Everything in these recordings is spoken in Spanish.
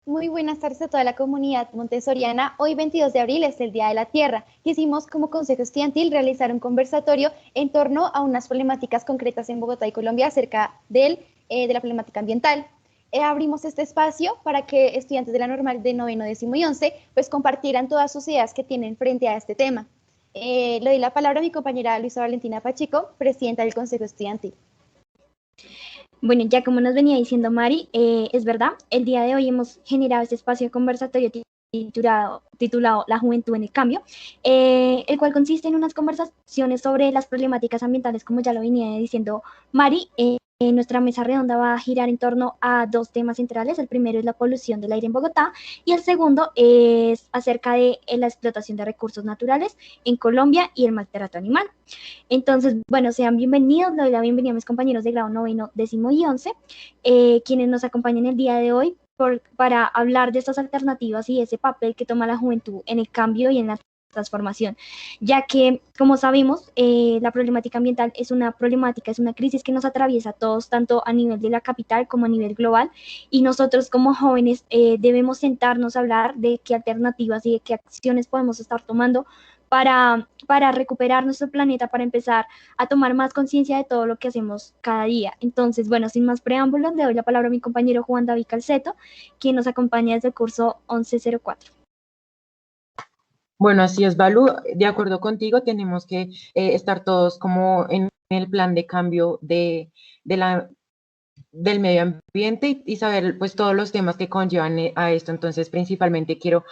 Muy buenas tardes a toda la comunidad montessoriana. Hoy 22 de abril es el Día de la Tierra. Quisimos como Consejo Estudiantil realizar un conversatorio en torno a unas problemáticas concretas en Bogotá y Colombia acerca de la problemática ambiental. Abrimos este espacio para que estudiantes de la normal de noveno, décimo y once pues compartieran todas sus ideas que tienen frente a este tema. Le doy la palabra a mi compañera Luisa Valentina Pacheco, presidenta del Consejo Estudiantil. Bueno, ya como nos venía diciendo Mari, es verdad, el día de hoy hemos generado este espacio de conversatorio titulado La Juventud en el Cambio, el cual consiste en unas conversaciones sobre las problemáticas ambientales, como ya lo venía diciendo Mari. Nuestra mesa redonda va a girar en torno a dos temas centrales. El primero es la polución del aire en Bogotá y el segundo es acerca de la explotación de recursos naturales en Colombia y el maltrato animal. Entonces, bueno, sean bienvenidos, le doy la bienvenida a mis compañeros de grado noveno, décimo y once, quienes nos acompañan el día de hoy para hablar de estas alternativas y ese papel que toma la juventud en el cambio y en la transformación, ya que, como sabemos, la problemática ambiental es una problemática, es una crisis que nos atraviesa a todos, tanto a nivel de la capital como a nivel global, y nosotros como jóvenes debemos sentarnos a hablar de qué alternativas y de qué acciones podemos estar tomando para recuperar nuestro planeta, para empezar a tomar más conciencia de todo lo que hacemos cada día. Entonces, bueno, sin más preámbulos, le doy la palabra a mi compañero Juan David Calceto, quien nos acompaña desde el curso 1104. Bueno, así es, Balu. De acuerdo contigo, tenemos que estar todos como en el plan de cambio de la, del medio ambiente y saber pues todos los temas que conllevan a esto. Entonces, principalmente quiero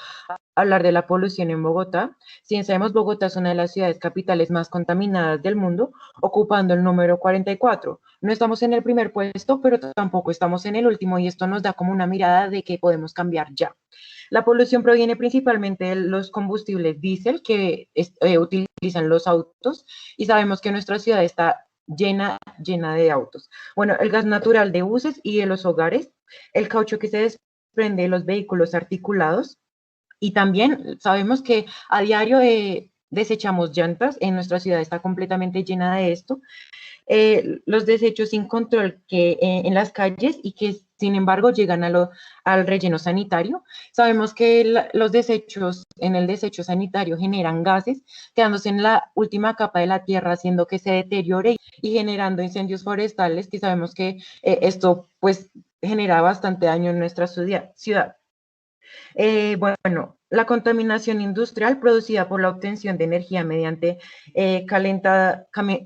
hablar de la polución en Bogotá. Si bien sabemos, Bogotá es una de las ciudades capitales más contaminadas del mundo, ocupando el número 44. No estamos en el primer puesto, pero tampoco estamos en el último y esto nos da como una mirada de que podemos cambiar ya. La polución proviene principalmente de los combustibles diésel que utilizan los autos y sabemos que nuestra ciudad está llena de autos. Bueno, el gas natural de buses y de los hogares, el caucho que se desprende de los vehículos articulados y también sabemos que a diario desechamos llantas, en nuestra ciudad está completamente llena de esto, los desechos sin control que en las calles y que sin embargo llegan al relleno sanitario. Sabemos que los desechos en el desecho sanitario generan gases, quedándose en la última capa de la tierra, haciendo que se deteriore y generando incendios forestales, que sabemos que esto pues genera bastante daño en nuestra ciudad. Bueno, la contaminación industrial producida por la obtención de energía mediante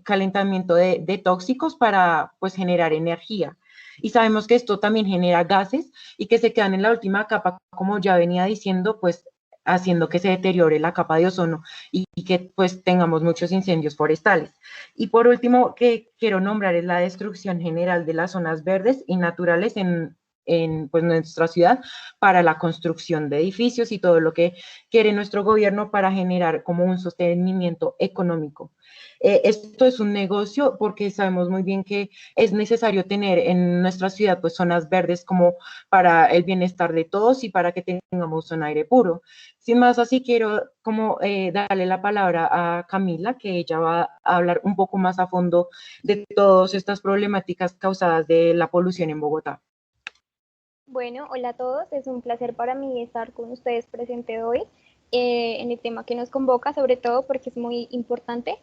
calentamiento de tóxicos para pues generar energía. Y sabemos que esto también genera gases y que se quedan en la última capa, como ya venía diciendo, pues haciendo que se deteriore la capa de ozono y que pues tengamos muchos incendios forestales. Y por último, que quiero nombrar es la destrucción general de las zonas verdes y naturales en pues, nuestra ciudad para la construcción de edificios y todo lo que quiere nuestro gobierno para generar como un sostenimiento económico. Esto es un negocio porque sabemos muy bien que es necesario tener en nuestra ciudad pues zonas verdes como para el bienestar de todos y para que tengamos un aire puro. Sin más, así quiero como darle la palabra a Camila, que ella va a hablar un poco más a fondo de todas estas problemáticas causadas de la polución en Bogotá. Bueno, hola a todos, es un placer para mí estar con ustedes presente hoy en el tema que nos convoca, sobre todo porque es muy importante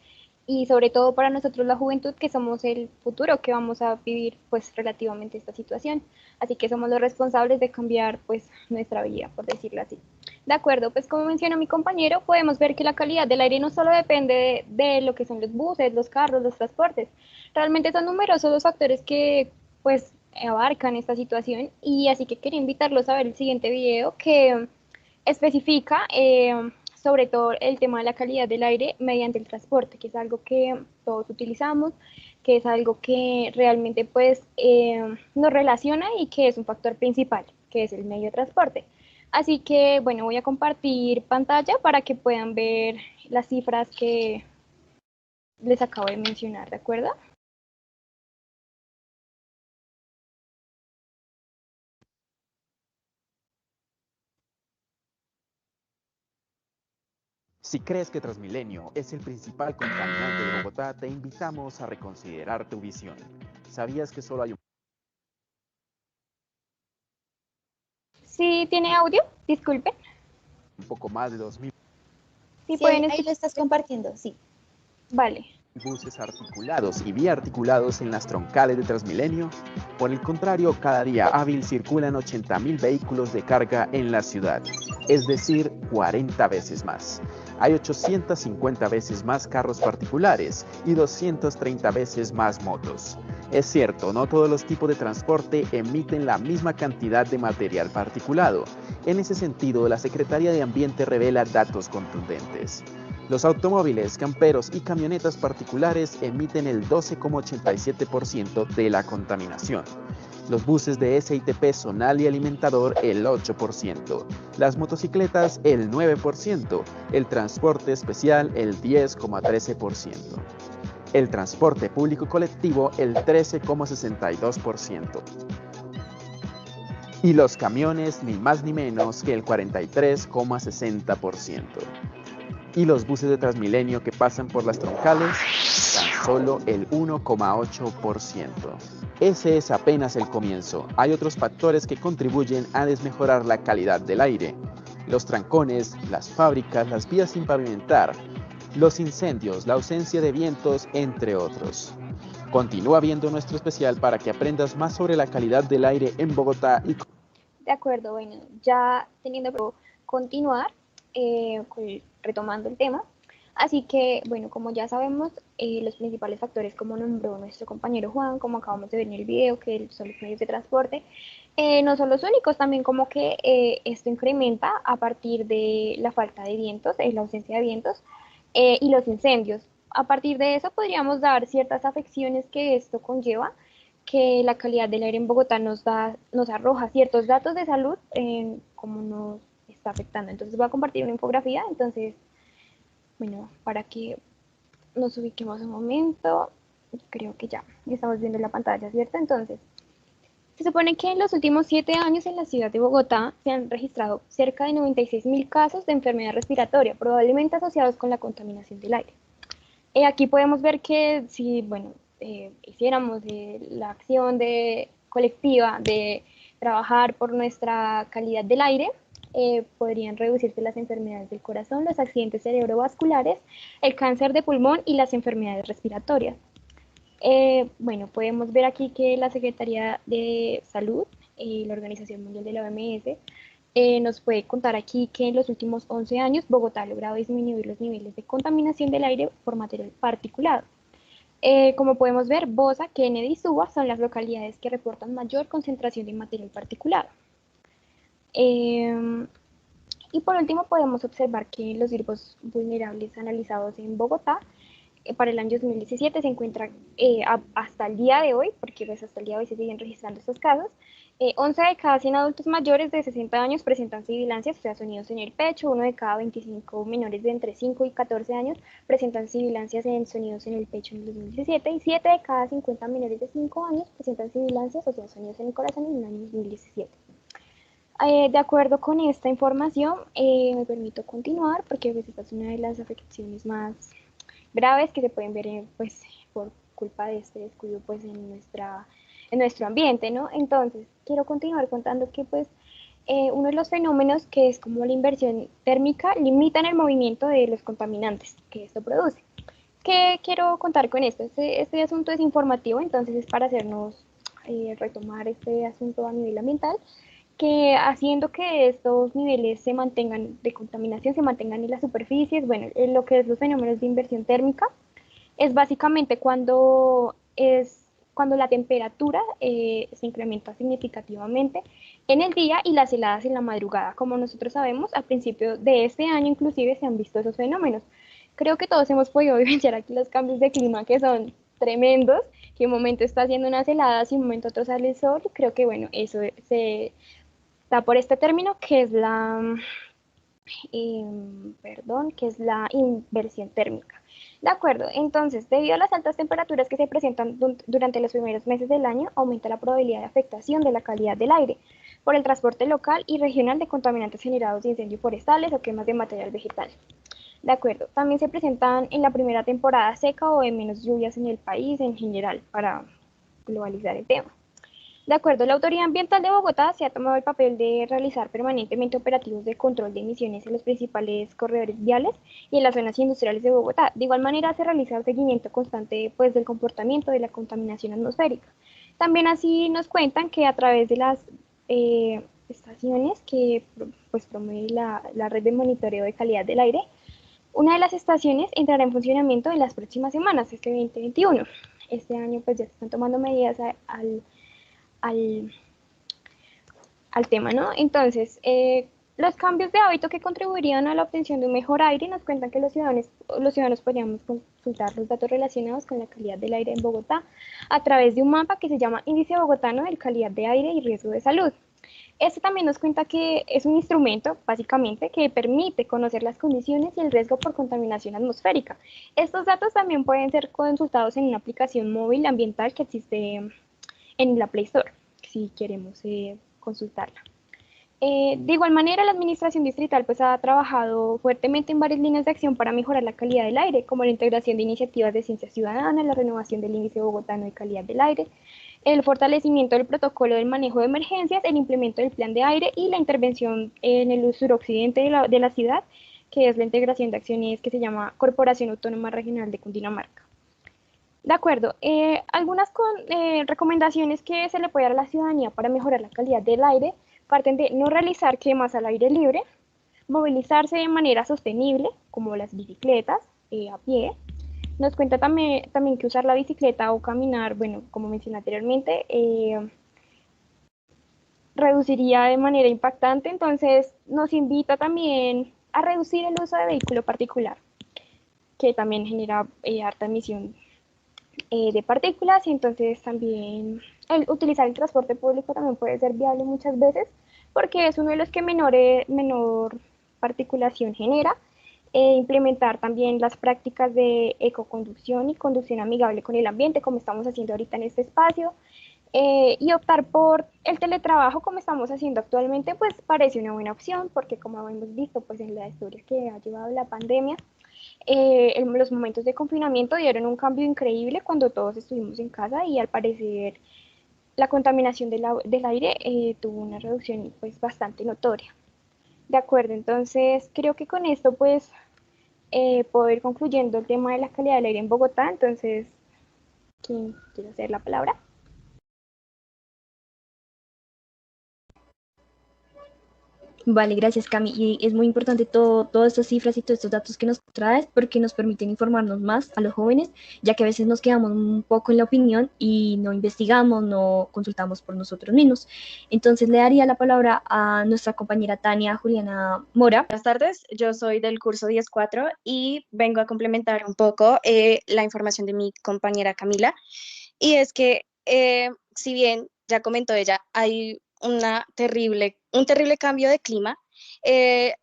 y sobre todo para nosotros la juventud que somos el futuro que vamos a vivir pues relativamente esta situación. Así que somos los responsables de cambiar pues nuestra vida, por decirlo así. De acuerdo, pues como mencionó mi compañero, podemos ver que la calidad del aire no solo depende de lo que son los buses, los carros, los transportes. Realmente son numerosos los factores que pues abarcan esta situación y así que quería invitarlos a ver el siguiente video que especifica sobre todo el tema de la calidad del aire mediante el transporte, que es algo que todos utilizamos, que es algo que realmente pues nos relaciona y que es un factor principal, que es el medio de transporte. Así que bueno, voy a compartir pantalla para que puedan ver las cifras que les acabo de mencionar, ¿de acuerdo? Si crees que Transmilenio es el principal contaminante de Bogotá, te invitamos a reconsiderar tu visión. ¿Sabías que solo hay un ¿Sí tiene audio? Disculpen. Un poco más de 2.000 Sí, Sí, pueden ahí lo estás compartiendo, sí. Vale. buses articulados y biarticulados en las troncales de Transmilenio. Por el contrario, cada día hábil circulan 80.000 vehículos de carga en la ciudad, es decir, 40 veces más. Hay 850 veces más carros particulares y 230 veces más motos. Es cierto, no todos los tipos de transporte emiten la misma cantidad de material particulado. En ese sentido, la Secretaría de Ambiente revela datos contundentes. Los automóviles, camperos y camionetas particulares emiten el 12,87% de la contaminación. Los buses de SITP zonal y alimentador el 8%, las motocicletas el 9%, el transporte especial el 10,13%, el transporte público colectivo el 13,62% y los camiones ni más ni menos que el 43,60%. Y los buses de Transmilenio que pasan por las troncales, tan solo el 1,8%. Ese es apenas el comienzo. Hay otros factores que contribuyen a desmejorar la calidad del aire. Los trancones, las fábricas, las vías sin pavimentar, los incendios, la ausencia de vientos, entre otros. Continúa viendo nuestro especial para que aprendas más sobre la calidad del aire en Bogotá y... De acuerdo, bueno, ya teniendo que continuar, retomando el tema. Así que, bueno, como ya sabemos, los principales factores, como nombró nuestro compañero Juan, como acabamos de ver en el video, que son los medios de transporte, no son los únicos, también como que esto incrementa a partir de la falta de vientos, la ausencia de vientos y los incendios. A partir de eso podríamos dar ciertas afecciones que esto conlleva, que la calidad del aire en Bogotá nos arroja ciertos datos de salud en cómo nos está afectando. Entonces voy a compartir una infografía, entonces, bueno, para que nos ubiquemos un momento, creo que ya estamos viendo la pantalla, ¿cierto? Entonces, se supone que en los últimos 7 años en la ciudad de Bogotá se han registrado cerca de 96.000 casos de enfermedad respiratoria, probablemente asociados con la contaminación del aire. Aquí podemos ver que si, bueno, hiciéramos la acción colectiva de trabajar por nuestra calidad del aire, podrían reducirse las enfermedades del corazón, los accidentes cerebrovasculares, el cáncer de pulmón y las enfermedades respiratorias. Bueno, podemos ver aquí que la Secretaría de Salud y la Organización Mundial de la OMS nos puede contar aquí que en los últimos 11 años Bogotá ha logrado disminuir los niveles de contaminación del aire por material particulado. Como podemos ver, Bosa, Kennedy y Suba son las localidades que reportan mayor concentración de material particulado. Y por último podemos observar que los grupos vulnerables analizados en Bogotá para el año 2017 se encuentran hasta el día de hoy, porque pues hasta el día de hoy se siguen registrando estos casos, 11 de cada 100 adultos mayores de 60 años presentan sibilancias, o sea, sonidos en el pecho. 1 de cada 25 menores de entre 5 y 14 años presentan sibilancias en sonidos en el pecho en el 2017. Y 7 de cada 50 menores de 5 años presentan sibilancias, o sea, sonidos en el corazón en el año 2017. De acuerdo con esta información, me permito continuar porque pues, esta es una de las afecciones más graves que se pueden ver pues, por culpa de este descuido pues, en nuestro ambiente, ¿no? Entonces, quiero continuar contando que pues uno de los fenómenos que es como la inversión térmica limitan el movimiento de los contaminantes que esto produce. ¿Qué quiero contar con esto? Este asunto es informativo, entonces es para hacernos retomar este asunto a nivel ambiental, que haciendo que estos niveles se mantengan de contaminación, se mantengan en las superficies, bueno, en lo que es los fenómenos de inversión térmica, es básicamente cuando la temperatura se incrementa significativamente en el día y las heladas en la madrugada. Como nosotros sabemos, al principio de este año inclusive se han visto esos fenómenos. Creo que todos hemos podido vivenciar aquí los cambios de clima que son tremendos, que un momento está haciendo unas heladas y un momento otro sale el sol. Creo que bueno, eso se da por este término que es que es la inversión térmica. De acuerdo, entonces, debido a las altas temperaturas que se presentan durante los primeros meses del año, aumenta la probabilidad de afectación de la calidad del aire por el transporte local y regional de contaminantes generados de incendios forestales o quemas de material vegetal. De acuerdo, también se presentan en la primera temporada seca o de menos lluvias en el país en general, para globalizar el tema. De acuerdo, la Autoridad Ambiental de Bogotá se ha tomado el papel de realizar permanentemente operativos de control de emisiones en los principales corredores viales y en las zonas industriales de Bogotá. De igual manera, se realiza un seguimiento constante pues, del comportamiento de la contaminación atmosférica. También así nos cuentan que a través de las estaciones que pues, promueve la red de monitoreo de calidad del aire, una de las estaciones entrará en funcionamiento en las próximas semanas, este 2021. Este año pues ya se están tomando medidas al, al tema, ¿no? Entonces, los cambios de hábito que contribuirían a la obtención de un mejor aire nos cuentan que los ciudadanos podríamos consultar los datos relacionados con la calidad del aire en Bogotá a través de un mapa que se llama Índice Bogotano de Calidad de Aire y Riesgo de Salud. Este también nos cuenta que es un instrumento, básicamente, que permite conocer las condiciones y el riesgo por contaminación atmosférica. Estos datos también pueden ser consultados en una aplicación móvil ambiental que existe en la Play Store, si queremos consultarla. De igual manera, la Administración Distrital pues, ha trabajado fuertemente en varias líneas de acción para mejorar la calidad del aire, como la integración de iniciativas de ciencia ciudadana, la renovación del índice bogotano de calidad del aire, el fortalecimiento del protocolo del manejo de emergencias, el implemento del plan de aire y la intervención en el suroccidente de la ciudad, que es la integración de acciones que se llama Corporación Autónoma Regional de Cundinamarca. De acuerdo, algunas recomendaciones que se le puede dar a la ciudadanía para mejorar la calidad del aire parten de no realizar quemas al aire libre, movilizarse de manera sostenible, como las bicicletas, a pie. Nos cuenta también que usar la bicicleta o caminar, bueno, como mencioné anteriormente, reduciría de manera impactante, entonces nos invita también a reducir el uso de vehículo particular, que también genera harta emisión de partículas, y entonces también utilizar el transporte público también puede ser viable muchas veces porque es uno de los que menor particulación genera. Implementar también las prácticas de ecoconducción y conducción amigable con el ambiente, como estamos haciendo ahorita en este espacio, y optar por el teletrabajo como estamos haciendo actualmente, pues parece una buena opción porque como hemos visto pues en la historia que ha llevado la pandemia, en los momentos de confinamiento dieron un cambio increíble cuando todos estuvimos en casa y al parecer la contaminación del aire tuvo una reducción pues bastante notoria. De acuerdo, entonces creo que con esto pues puedo ir concluyendo el tema de la calidad del aire en Bogotá. Entonces, ¿quién quiere hacer la palabra? Vale, gracias, Cami. Y es muy importante todas estas cifras y todos estos datos que nos traes porque nos permiten informarnos más a los jóvenes, ya que a veces nos quedamos un poco en la opinión y no investigamos, no consultamos por nosotros mismos. Entonces le daría la palabra a nuestra compañera Tania Juliana Mora. Buenas tardes, yo soy del curso 10.4 y vengo a complementar un poco la información de mi compañera Camila. Y es que, si bien ya comentó ella, hay un terrible cambio de clima,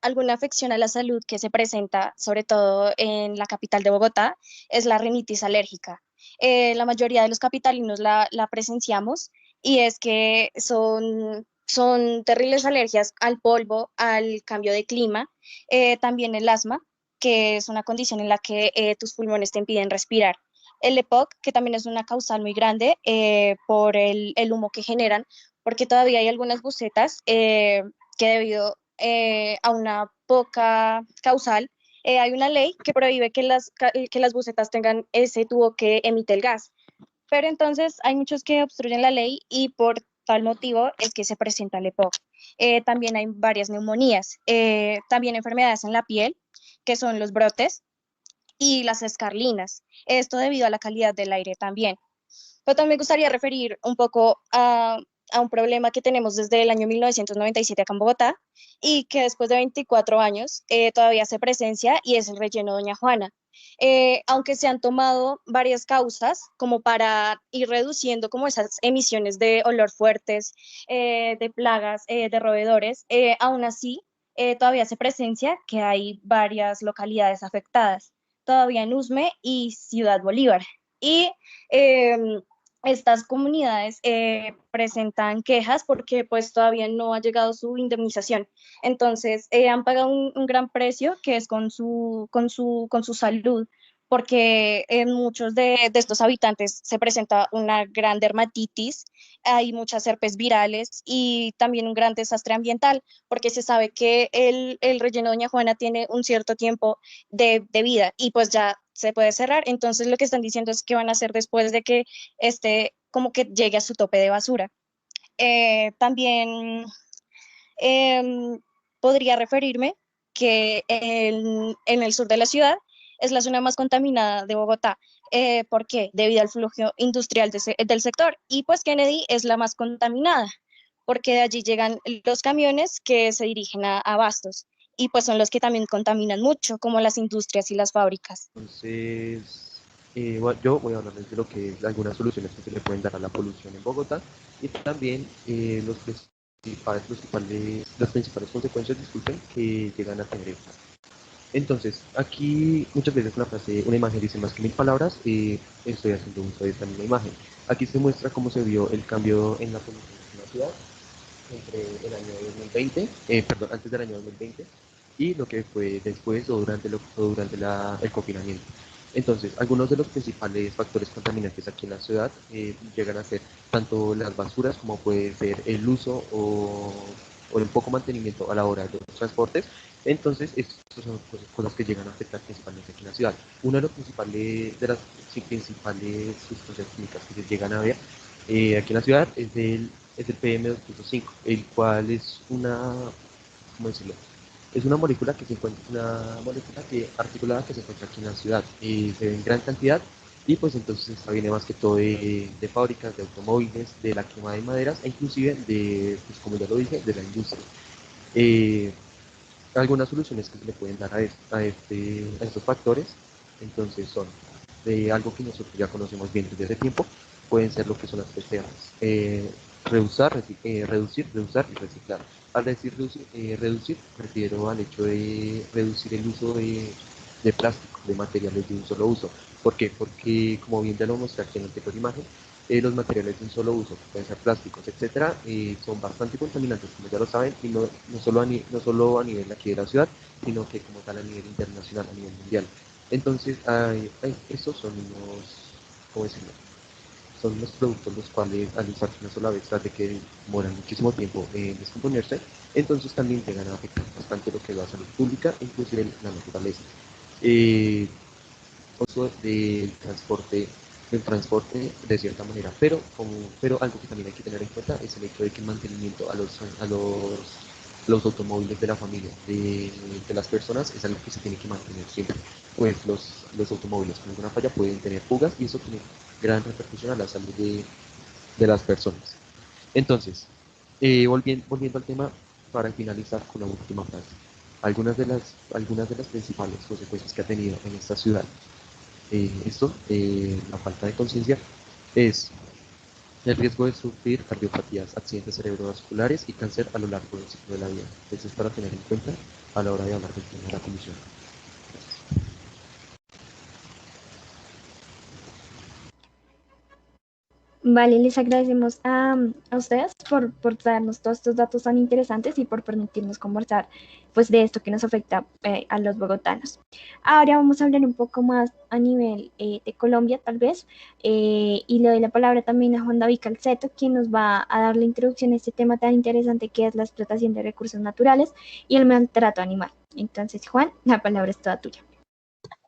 alguna afección a la salud que se presenta, sobre todo en la capital de Bogotá, es la rinitis alérgica. La mayoría de los capitalinos la presenciamos y es que son terribles alergias al polvo, al cambio de clima, también el asma, que es una condición en la que tus pulmones te impiden respirar. El EPOC, que también es una causal muy grande por el humo que generan, porque todavía hay algunas bucetas que debido a una poca causal, hay una ley que prohíbe que las bucetas tengan ese tubo que emite el gas. Pero entonces hay muchos que obstruyen la ley y por tal motivo es que se presenta el EPOC. También hay varias neumonías, también enfermedades en la piel, que son los brotes, y las escarlinas. Esto debido a la calidad del aire también. Pero también me gustaría referir un poco a un problema que tenemos desde el año 1997 acá en Bogotá y que después de 24 años todavía se presencia y es el relleno Doña Juana. Aunque se han tomado varias causas como para ir reduciendo como esas emisiones de olor fuertes, de plagas, de roedores, aún así todavía se presencia que hay varias localidades afectadas, todavía en Usme y Ciudad Bolívar. Y estas comunidades presentan quejas porque pues todavía no ha llegado su indemnización. Entonces han pagado un gran precio que es con su salud, porque en muchos de estos habitantes se presenta una gran dermatitis, hay muchas herpes virales y también un gran desastre ambiental, porque se sabe que el relleno Doña Juana tiene un cierto tiempo de vida y pues ya se puede cerrar. Entonces lo que están diciendo es que van a hacer después de que este como que llegue a su tope de basura. También em, podría referirme que en el sur de la ciudad es la zona más contaminada de Bogotá. ¿Por qué? Debido al flujo industrial del sector. Y pues Kennedy es la más contaminada, porque de allí llegan los camiones que se dirigen a Abastos. Y pues son los que también contaminan mucho, como las industrias y las fábricas. Entonces, yo voy a hablarles de lo que es algunas soluciones que se le pueden dar a la polución en Bogotá y también las principales consecuencias, disculpen, que llegan a tener estas. Entonces, aquí muchas veces una frase, una imagen dice más que mil palabras y estoy haciendo uso de esta misma imagen. Aquí se muestra cómo se vio el cambio en la polución en la ciudad entre el año 2020, perdón, antes del año 2020 y lo que fue después o durante el confinamiento. Entonces, algunos de los principales factores contaminantes aquí en la ciudad llegan a ser tanto las basuras como puede ser el uso o el poco mantenimiento a la hora de los transportes. Entonces, estas son cosas que llegan a afectar principalmente aquí en la ciudad. Una de, de las principales sustancias químicas que se llegan a ver aquí en la ciudad es el PM2.5, el cual es ¿cómo decirlo? Es una molécula que se encuentra, una molécula articulada que se encuentra aquí en la ciudad y se ve en gran cantidad y pues entonces esta viene más que todo de fábricas, de automóviles, de la quema de maderas e inclusive pues como ya lo dije, de la industria. Eh, Algunas soluciones que se le pueden dar a estos factores, entonces son de algo que nosotros ya conocemos bien desde hace tiempo, pueden ser lo que son las tres temas. Reducir, reusar y reciclar. Al decir reducir, refiero al hecho de reducir el uso de plástico, de materiales de un solo uso. ¿Por qué? Porque, como bien ya lo mostré aquí en la anterior imagen, los materiales de un solo uso, pueden ser plásticos, etcétera, son bastante contaminantes, como ya lo saben, y no solo a nivel aquí de la ciudad, sino que como tal a nivel internacional, a nivel mundial. Entonces, estos son ¿cómo decirlo? Son los productos los cuales al usarse una sola vez, tras de que demoran muchísimo tiempo en descomponerse, entonces también llegan a afectar bastante lo que es la salud pública, inclusive la naturaleza. Eh, Uso del transporte de cierta manera, pero algo que también hay que tener en cuenta es el hecho de que el mantenimiento a los automóviles de la familia, de las personas, es algo que se tiene que mantener siempre, pues los automóviles con alguna falla pueden tener fugas y eso tiene gran repercusión a la salud de las personas. Entonces, volviendo al tema, para finalizar con la última frase, algunas de las principales consecuencias que ha tenido en esta ciudad la falta de conciencia, es el riesgo de sufrir cardiopatías, accidentes cerebrovasculares y cáncer a lo largo del ciclo de la vida. Eso es para tener en cuenta a la hora de hablar del tema de la polución. Vale, les agradecemos a ustedes por traernos todos estos datos tan interesantes y por permitirnos conversar pues, de esto que nos afecta a los bogotanos. Ahora vamos a hablar un poco más a nivel de Colombia, tal vez, y le doy la palabra también a Juan David Calceto, quien nos va a dar la introducción a este tema tan interesante que es la explotación de recursos naturales y el maltrato animal. Entonces, Juan, la palabra es toda tuya.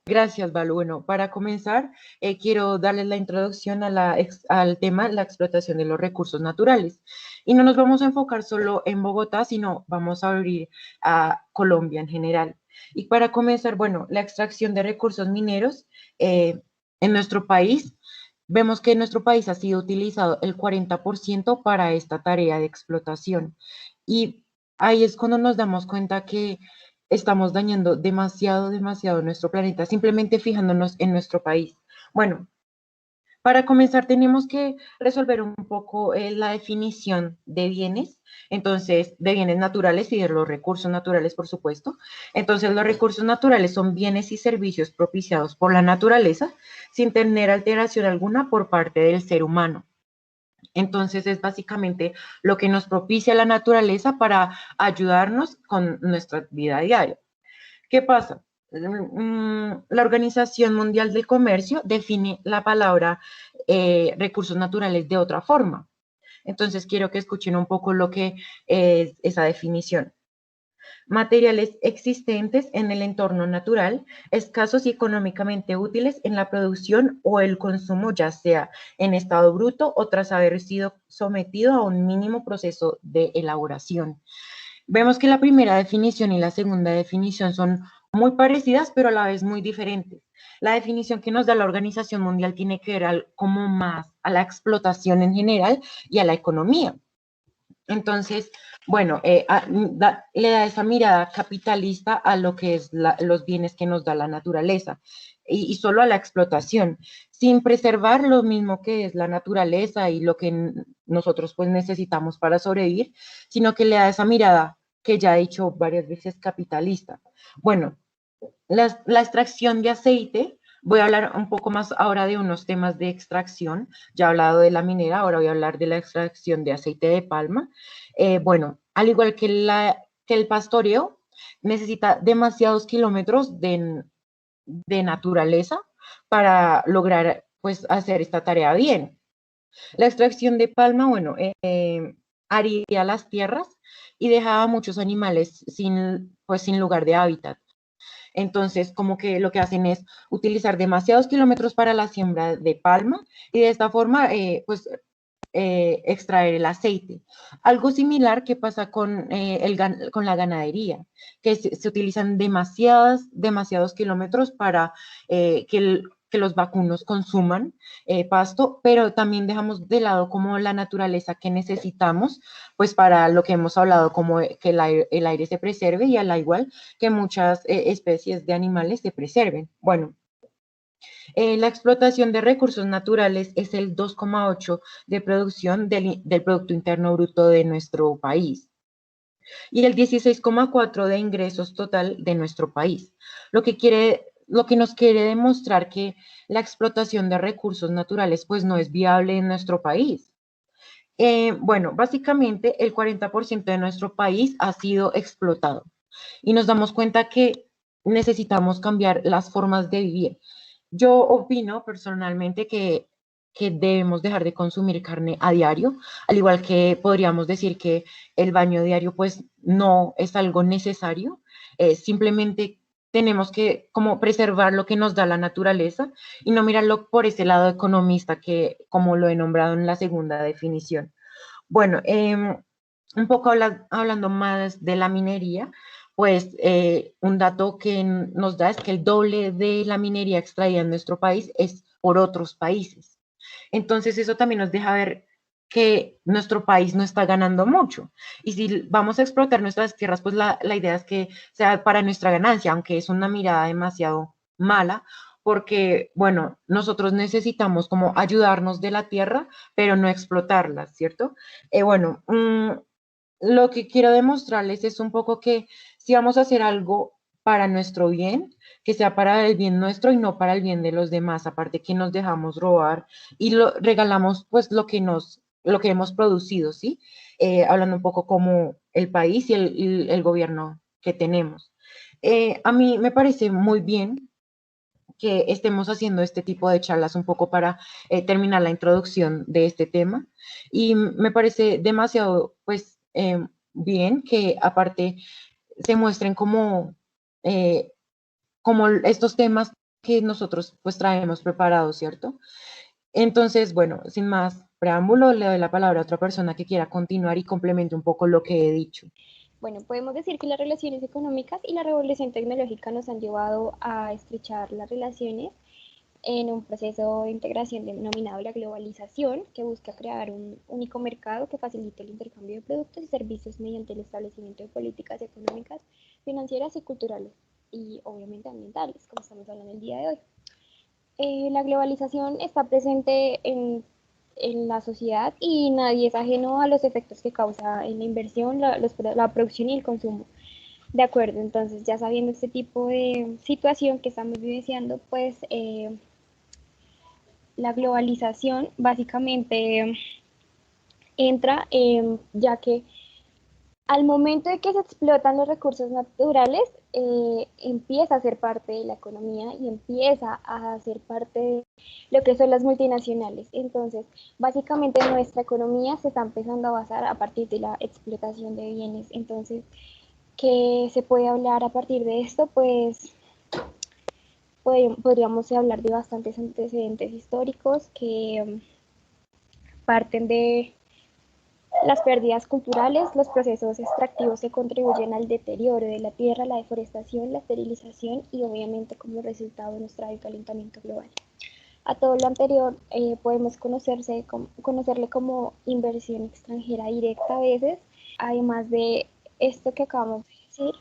Gracias, Val. Bueno, para comenzar, quiero darles la introducción al tema la explotación de los recursos naturales. Y no nos vamos a enfocar solo en Bogotá, sino vamos a abrir a Colombia en general. Y para comenzar, bueno, la extracción de recursos mineros en nuestro país, vemos que en nuestro país ha sido utilizado el 40% para esta tarea de explotación. Y ahí es cuando nos damos cuenta que estamos dañando demasiado, demasiado nuestro planeta, simplemente fijándonos en nuestro país. Bueno, para comenzar tenemos que resolver un poco la definición de bienes, entonces de bienes naturales y de los recursos naturales, por supuesto. Entonces los recursos naturales son bienes y servicios propiciados por la naturaleza sin tener alteración alguna por parte del ser humano. Entonces es básicamente lo que nos propicia la naturaleza para ayudarnos con nuestra vida diaria. ¿Qué pasa? la Organización Mundial del Comercio define la palabra recursos naturales de otra forma. Entonces quiero que escuchen un poco lo que es esa definición. Materiales existentes en el entorno natural, escasos y económicamente útiles en la producción o el consumo, ya sea en estado bruto o tras haber sido sometido a un mínimo proceso de elaboración. Vemos que la primera definición y la segunda definición son muy parecidas, pero a la vez muy diferentes. La definición que nos da la Organización Mundial tiene que ver como más a la explotación en general y a la economía. Entonces, bueno, le da esa mirada capitalista a lo que es los bienes que nos da la naturaleza y solo a la explotación, sin preservar lo mismo que es la naturaleza y lo que nosotros pues necesitamos para sobrevivir, sino que le da esa mirada que ya he dicho varias veces capitalista. Bueno, la extracción de aceite, voy a hablar un poco más ahora de unos temas de extracción. Ya he hablado de la minera, ahora voy a hablar de la extracción de aceite de palma. Bueno, al igual que, que el pastoreo, necesita demasiados kilómetros de naturaleza para lograr pues hacer esta tarea bien. La extracción de palma, bueno, haría las tierras y dejaba muchos animales sin lugar de hábitat. Entonces, como que lo que hacen es utilizar demasiados kilómetros para la siembra de palma y de esta forma, extraer el aceite. Algo similar que pasa con la ganadería, que se utilizan demasiados kilómetros para que los vacunos consuman pasto, pero también dejamos de lado como la naturaleza que necesitamos, pues para lo que hemos hablado, como que el aire se preserve y al igual que muchas especies de animales se preserven. Bueno, la explotación de recursos naturales es el 2,8% de producción del Producto Interno Bruto de nuestro país y el 16,4% de ingresos total de nuestro país, lo que nos quiere demostrar que la explotación de recursos naturales pues no es viable en nuestro país. Bueno, básicamente el 40% de nuestro país ha sido explotado y nos damos cuenta que necesitamos cambiar las formas de vivir. Yo opino personalmente que debemos dejar de consumir carne a diario, al igual que podríamos decir que el baño diario pues no es algo necesario, simplemente tenemos que como preservar lo que nos da la naturaleza y no mirarlo por ese lado economista que como lo he nombrado en la segunda definición. Bueno, un poco hablando más de la minería, pues un dato que nos da es que el doble de la minería extraída en nuestro país es por otros países. Entonces eso también nos deja ver que nuestro país no está ganando mucho. Y si vamos a explotar nuestras tierras, pues la idea es que sea para nuestra ganancia, aunque es una mirada demasiado mala, porque, bueno, nosotros necesitamos como ayudarnos de la tierra, pero no explotarla, ¿cierto? Bueno, lo que quiero demostrarles es un poco que si vamos a hacer algo para nuestro bien, que sea para el bien nuestro y no para el bien de los demás, aparte que nos dejamos robar y regalamos pues lo que hemos producido, ¿sí? Hablando un poco como el país y el gobierno que tenemos. A mí me parece muy bien que estemos haciendo este tipo de charlas un poco para terminar la introducción de este tema y me parece demasiado pues bien que aparte se muestren eh, como estos temas que nosotros pues traemos preparados, ¿cierto? Entonces, bueno, sin más preámbulo, le doy la palabra a otra persona que quiera continuar y complemente un poco lo que he dicho. Bueno, podemos decir que las relaciones económicas y la revolución tecnológica nos han llevado a estrechar las relaciones en un proceso de integración denominado la globalización, que busca crear un único mercado que facilite el intercambio de productos y servicios mediante el establecimiento de políticas económicas, financieras y culturales, y obviamente ambientales, como estamos hablando el día de hoy. La globalización está presente en la sociedad y nadie es ajeno a los efectos que causa en la inversión, la producción y el consumo. De acuerdo, entonces ya sabiendo este tipo de situación que estamos vivenciando, pues la globalización básicamente entra ya que al momento de que se explotan los recursos naturales, empieza a ser parte de la economía y empieza a ser parte de lo que son las multinacionales. Entonces, básicamente nuestra economía se está empezando a basar a partir de la explotación de bienes. Entonces, ¿qué se puede hablar a partir de esto? Pues podríamos hablar de bastantes antecedentes históricos que parten de las pérdidas culturales, los procesos extractivos que contribuyen al deterioro de la tierra, la deforestación, la esterilización y obviamente como resultado de nuestro calentamiento global. A todo lo anterior podemos conocerle como inversión extranjera directa a veces, además de esto que acabamos de decir.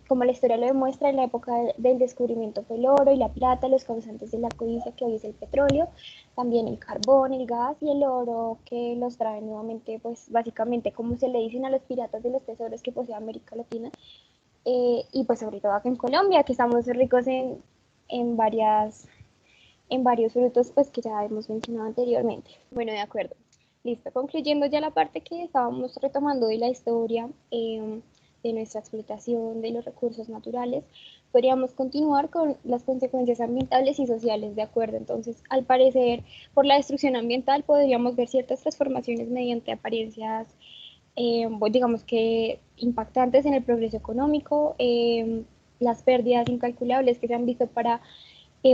Como la historia lo demuestra, en la época del descubrimiento fue el oro y la plata, los causantes de la codicia que hoy es el petróleo, también el carbón, el gas y el oro que los trae nuevamente, pues básicamente como se le dicen a los piratas de los tesoros que posee América Latina, y pues sobre todo acá en Colombia, que estamos ricos en varios frutos pues que ya hemos mencionado anteriormente. Bueno, de acuerdo. Listo, concluyendo ya la parte que estábamos retomando de la historia, de nuestra explotación de los recursos naturales, podríamos continuar con las consecuencias ambientales y sociales, ¿de acuerdo? Entonces, al parecer, por la destrucción ambiental podríamos ver ciertas transformaciones mediante apariencias, digamos que impactantes en el progreso económico, las pérdidas incalculables que se han visto para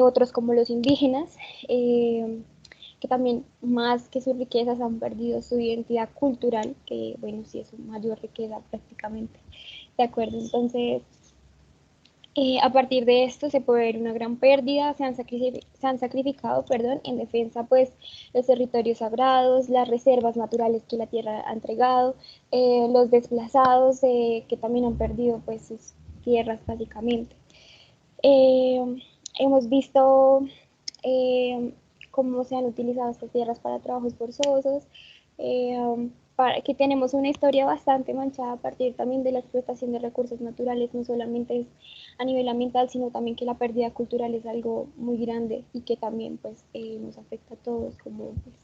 otros como los indígenas, que también más que sus riquezas han perdido su identidad cultural, que bueno, sí es su mayor riqueza prácticamente. ¿De acuerdo? Entonces, a partir de esto se puede ver una gran pérdida, se han sacrificado, perdón, en defensa pues los territorios sagrados, las reservas naturales que la tierra ha entregado, los desplazados que también han perdido pues sus tierras básicamente. Hemos visto cómo se han utilizado estas tierras para trabajos forzosos, que tenemos una historia bastante manchada a partir también de la explotación de recursos naturales, no solamente es a nivel ambiental, sino también que la pérdida cultural es algo muy grande y que también pues nos afecta a todos como pues,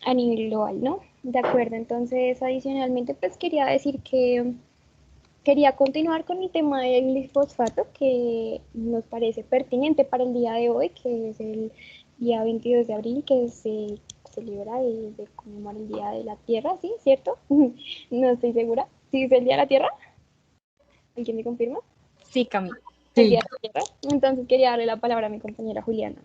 a nivel global, ¿no? De acuerdo, entonces adicionalmente pues quería continuar con el tema del glifosato que nos parece pertinente para el día de hoy, que es el día 22 de abril, que se celebra de conmemorar el Día de la Tierra, ¿sí? ¿Cierto? No estoy segura. ¿Sí es el Día de la Tierra? ¿Alguien me confirma? Sí, Camila. El Sí, Día de la Tierra. Entonces quería darle la palabra a mi compañera Juliana.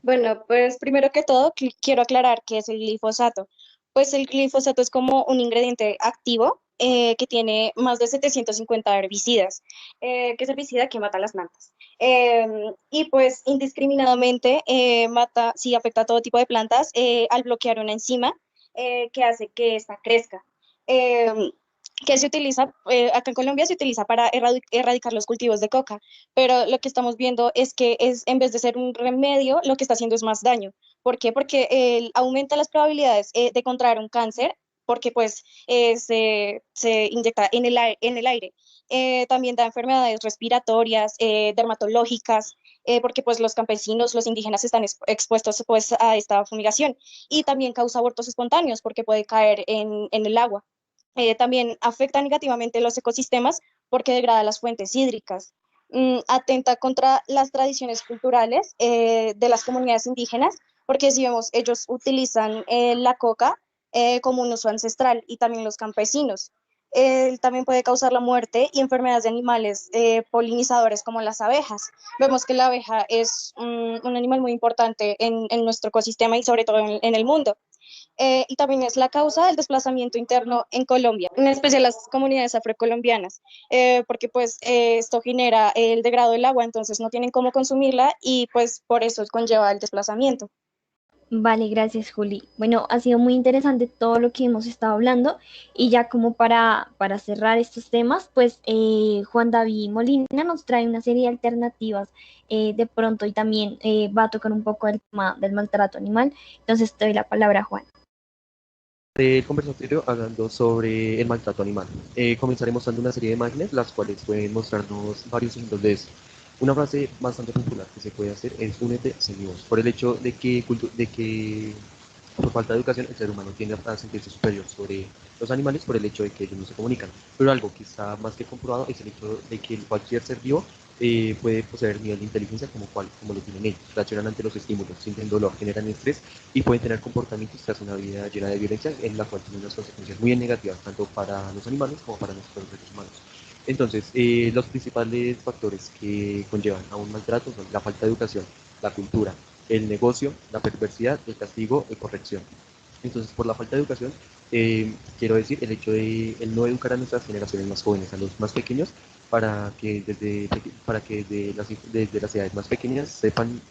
Bueno, pues primero que todo quiero aclarar qué es el glifosato. Pues el glifosato es como un ingrediente activo que tiene más de 750 herbicidas, que es herbicida que mata las plantas. Y pues indiscriminadamente mata, sí afecta a todo tipo de plantas al bloquear una enzima que hace que ésta crezca. Em, que se utiliza, acá en Colombia se utiliza para erradicar los cultivos de coca, pero lo que estamos viendo es que en vez de ser un remedio, lo que está haciendo es más daño. ¿Por qué? Porque aumenta las probabilidades de contraer un cáncer, porque pues se inyecta en el aire. También da enfermedades respiratorias, dermatológicas, porque pues los campesinos, los indígenas están expuestos pues a esta fumigación. Y también causa abortos espontáneos, porque puede caer en el agua. También afecta negativamente los ecosistemas porque degrada las fuentes hídricas. Atenta contra las tradiciones culturales de las comunidades indígenas, porque si vemos, ellos utilizan la coca como un uso ancestral y también los campesinos. También puede causar la muerte y enfermedades de animales polinizadores como las abejas. Vemos que la abeja es un animal muy importante en nuestro ecosistema y sobre todo en el mundo. Y también es la causa del desplazamiento interno en Colombia, en especial las comunidades afrocolombianas, porque pues esto genera el degrado del agua, entonces no tienen cómo consumirla y pues por eso conlleva el desplazamiento. Vale, gracias, Juli. Bueno, ha sido muy interesante todo lo que hemos estado hablando y ya como para cerrar estos temas, pues Juan David Molina nos trae una serie de alternativas de pronto y también va a tocar un poco el tema del maltrato animal. Entonces, te doy la palabra, Juan. El conversatorio hablando sobre el maltrato animal. Comenzaré mostrando una serie de imágenes, las cuales pueden mostrarnos varios ejemplos de eso. Una frase bastante popular que se puede hacer es únete, seguimos, por el hecho de que por falta de educación, el ser humano tiende a sentirse superior sobre los animales por el hecho de que ellos no se comunican. Pero algo que está más que comprobado es el hecho de que cualquier ser vivo puede poseer nivel de inteligencia como lo tienen ellos. Reaccionan ante los estímulos, sienten dolor, generan estrés y pueden tener comportamientos tras una vida llena de violencia, en la cual tiene unas consecuencias muy negativas tanto para los animales como para nosotros los seres humanos. Entonces, los principales factores que conllevan a un maltrato son la falta de educación, la cultura, el negocio, la perversidad, el castigo y corrección. Entonces, por la falta de educación, quiero decir el hecho de el no educar a nuestras generaciones más jóvenes, a los más pequeños, para que desde las edades más pequeñas sepan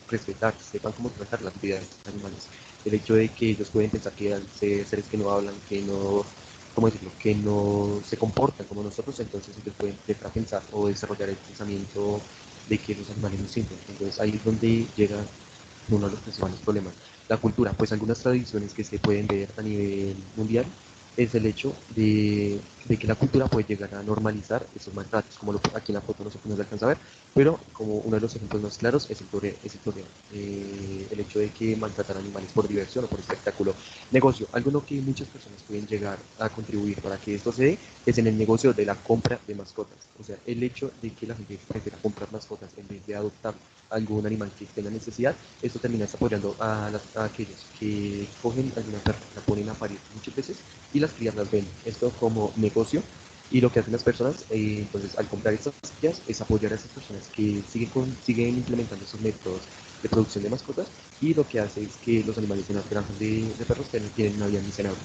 respetar, sepan cómo tratar las vidas de los animales. El hecho de que ellos pueden pensar que al ser seres que no hablan, que no, ¿cómo decirlo?, que no se comportan como nosotros, entonces ellos pueden empezar a pensar o desarrollar el pensamiento de que los animales no sienten. Entonces ahí es donde llega uno de los principales problemas. La cultura, pues algunas tradiciones que se pueden ver a nivel mundial es el hecho de que la cultura puede llegar a normalizar esos maltratos, como aquí en la foto no se alcanza a ver, pero como uno de los ejemplos más claros es el toreo. El hecho de que maltratan animales por diversión o por espectáculo. Negocio, algo en lo que muchas personas pueden llegar a contribuir para que esto se dé es en el negocio de la compra de mascotas. O sea, el hecho de que la gente prefiera comprar mascotas en vez de adoptar algún animal que tenga necesidad, esto termina apoyando a aquellos que cogen alguna perra, la ponen a parir muchas veces y las crías las venden. Esto como negocio, y lo que hacen las personas, entonces al comprar estas crías, es apoyar a esas personas que siguen implementando esos métodos de producción de mascotas, y lo que hace es que los animales en las granjas de perros tienen una vida miserable.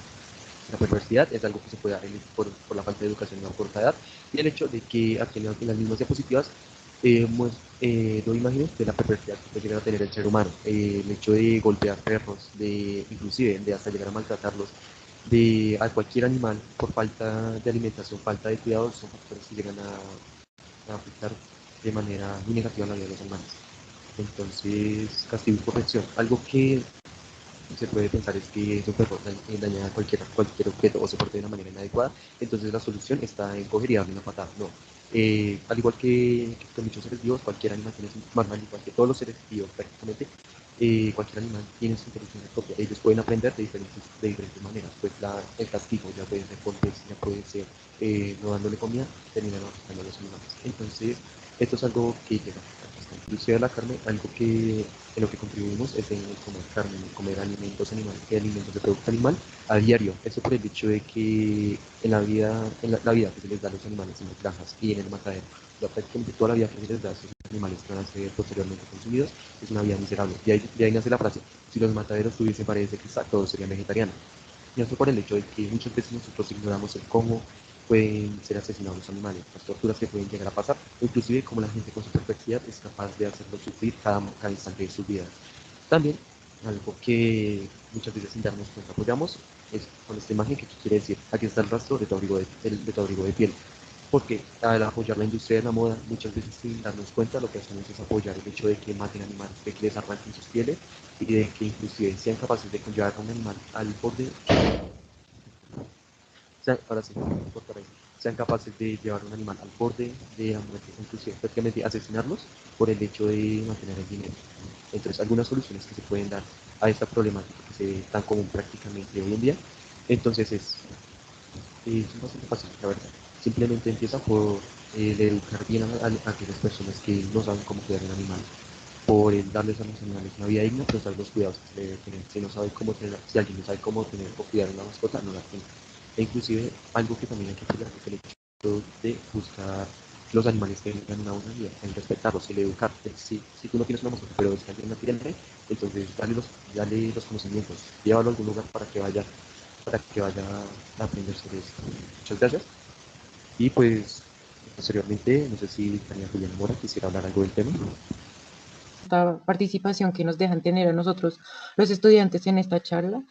La perversidad es algo que se puede dar por la falta de educación a corta edad, y el hecho de que aquí en las mismas diapositivas doy imágenes de la perversidad que puede llegar a tener el ser humano, el hecho de golpear perros, inclusive de hasta llegar a maltratarlos, a cualquier animal por falta de alimentación, falta de cuidado, son factores que llegan a afectar de manera muy negativa la vida de los animales. Entonces, castigo y corrección, algo que se puede pensar es que es un perro daña cualquier objeto o se porta de una manera inadecuada, entonces la solución está en coger y darle una patada. No. Al igual que muchos seres vivos, cualquier animal tiene su normal, igual que todos los seres vivos prácticamente, cualquier animal tiene su inteligencia propia. Ellos pueden aprender de diferentes maneras. Pues el castigo ya puede ser golpes, ya puede ser no dándole comida, terminan afectando a los animales. Entonces, esto es algo que llega hasta inclusive a la carne, algo que en lo que contribuimos es en comer carne, en comer alimentos de producto animal a diario. Eso por el hecho de que en la vida que se les da a los animales en las granjas y en el matadero, prácticamente toda la vida que se les da a esos animales que van a ser posteriormente consumidos es una vida miserable. De ahí nace la frase: si los mataderos tuviesen paredes de cristal, todos serían vegetarianos. Y esto por el hecho de que muchas veces nosotros ignoramos el cómo pueden ser asesinados los animales, las torturas que pueden llegar a pasar, o inclusive como la gente con su perversidad es capaz de hacerlos sufrir cada instante de su vida. También, algo que muchas veces sin darnos cuenta apoyamos, es con esta imagen que quiere decir: aquí está el rastro de tu abrigo de piel. Porque al apoyar la industria de la moda, muchas veces sin darnos cuenta, lo que hacemos es apoyar el hecho de que maten animales, de que les arranquen sus pieles y de que inclusive sean capaces de conllevar a un animal al borde, ahora sí, por ahí, sean capaces de llevar un animal al borde de la muerte, inclusive prácticamente asesinarlos por el hecho de mantener el dinero. Entonces, algunas soluciones que se pueden dar a esta problemática que se ve tan común prácticamente hoy en día, entonces es bastante fácil, la verdad. Simplemente empieza por educar bien a aquellas personas que no saben cómo cuidar un animal, por el darles a los animales una vida digna, pues dar los cuidados que se debe tener. Si alguien no sabe cómo tener o cuidar una mascota, no la tenga. E inclusive, algo que también hay que cuidar es el hecho de buscar que los animales tengan una buena vida, en respetarlos, el educar. Si tú no tienes una mascota, pero es que alguien no tiene, entonces dale los conocimientos, llévalo a algún lugar para que vaya a aprender sobre esto. Muchas gracias. Y pues, posteriormente, no sé si Tania Julián Mora quisiera hablar algo del tema. Esta participación que nos dejan tener a nosotros los estudiantes en esta charla.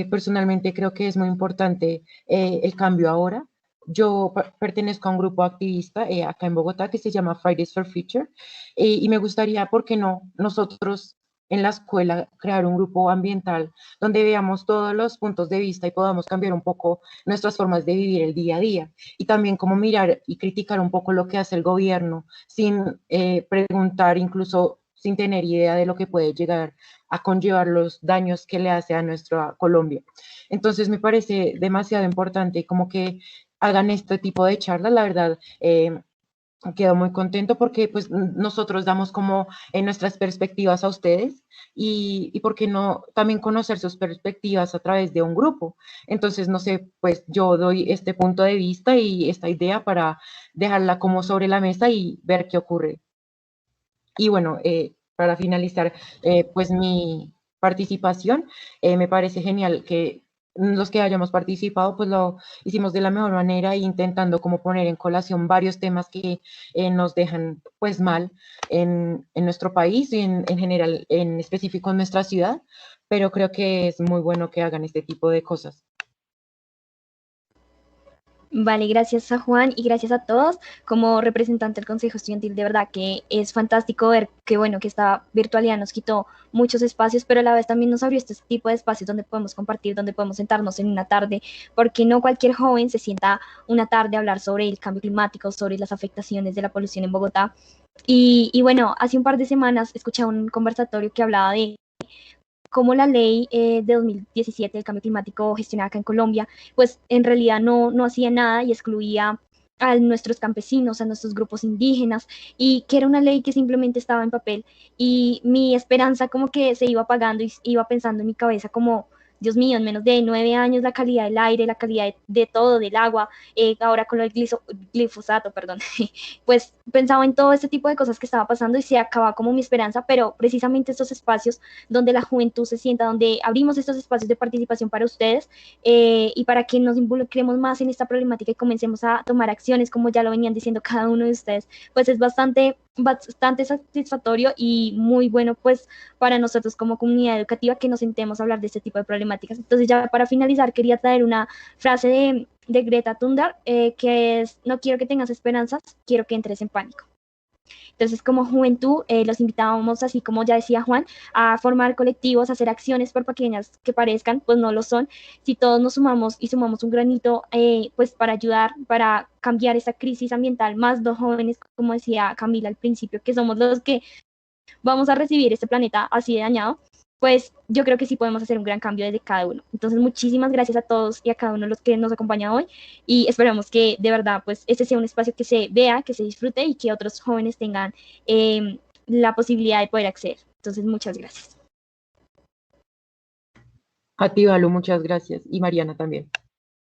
Personalmente creo que es muy importante el cambio ahora. Yo pertenezco a un grupo activista acá en Bogotá que se llama Fridays for Future y me gustaría, ¿por qué no?, nosotros en la escuela crear un grupo ambiental donde veamos todos los puntos de vista y podamos cambiar un poco nuestras formas de vivir el día a día y también como mirar y criticar un poco lo que hace el gobierno sin preguntar incluso sin tener idea de lo que puede llegar a conllevar los daños que le hace a nuestra Colombia. Entonces me parece demasiado importante como que hagan este tipo de charlas, la verdad. Quedo muy contento porque pues nosotros damos como en nuestras perspectivas a ustedes y por qué no también conocer sus perspectivas a través de un grupo. Entonces, no sé, pues yo doy este punto de vista y esta idea para dejarla como sobre la mesa y ver qué ocurre. Y bueno, para finalizar, pues mi participación, me parece genial que los que hayamos participado, pues lo hicimos de la mejor manera, e intentando como poner en colación varios temas que nos dejan pues mal en nuestro país y en general, en específico en nuestra ciudad, pero creo que es muy bueno que hagan este tipo de cosas. Vale, gracias a Juan y gracias a todos. Como representante del Consejo Estudiantil, de verdad que es fantástico ver que, bueno, que esta virtualidad nos quitó muchos espacios, pero a la vez también nos abrió este tipo de espacios donde podemos compartir, donde podemos sentarnos en una tarde, porque no cualquier joven se sienta una tarde a hablar sobre el cambio climático, sobre las afectaciones de la polución en Bogotá. Y bueno, hace un par de semanas escuché un conversatorio que hablaba de cómo la ley de 2017 del cambio climático gestionada acá en Colombia, pues en realidad no hacía nada y excluía a nuestros campesinos, a nuestros grupos indígenas, y que era una ley que simplemente estaba en papel. Y mi esperanza como que se iba apagando y iba pensando en mi cabeza como, Dios mío, en menos de 9 años la calidad del aire, la calidad de todo, del agua, ahora con el glifosato, perdón, pues pensaba en todo este tipo de cosas que estaba pasando y se acababa como mi esperanza, pero precisamente estos espacios donde la juventud se sienta, donde abrimos estos espacios de participación para ustedes, y para que nos involucremos más en esta problemática y comencemos a tomar acciones, como ya lo venían diciendo cada uno de ustedes, pues es bastante satisfactorio y muy bueno pues para nosotros como comunidad educativa que nos sentemos a hablar de este tipo de problemáticas. Entonces ya para finalizar quería traer una frase de Greta Thunberg, que es: no quiero que tengas esperanzas, quiero que entres en pánico. Entonces, como juventud, los invitábamos, así como ya decía Juan, a formar colectivos, a hacer acciones, por pequeñas que parezcan, pues no lo son. Si todos nos sumamos y sumamos un granito, pues para ayudar, para cambiar esa crisis ambiental, más los jóvenes, como decía Camila al principio, que somos los que vamos a recibir este planeta así de dañado, pues yo creo que sí podemos hacer un gran cambio desde cada uno. Entonces, muchísimas gracias a todos y a cada uno de los que nos acompañan hoy y esperamos que de verdad, pues este sea un espacio que se vea, que se disfrute y que otros jóvenes tengan la posibilidad de poder acceder. Entonces, muchas gracias. A ti, Valu, muchas gracias. Y Mariana también.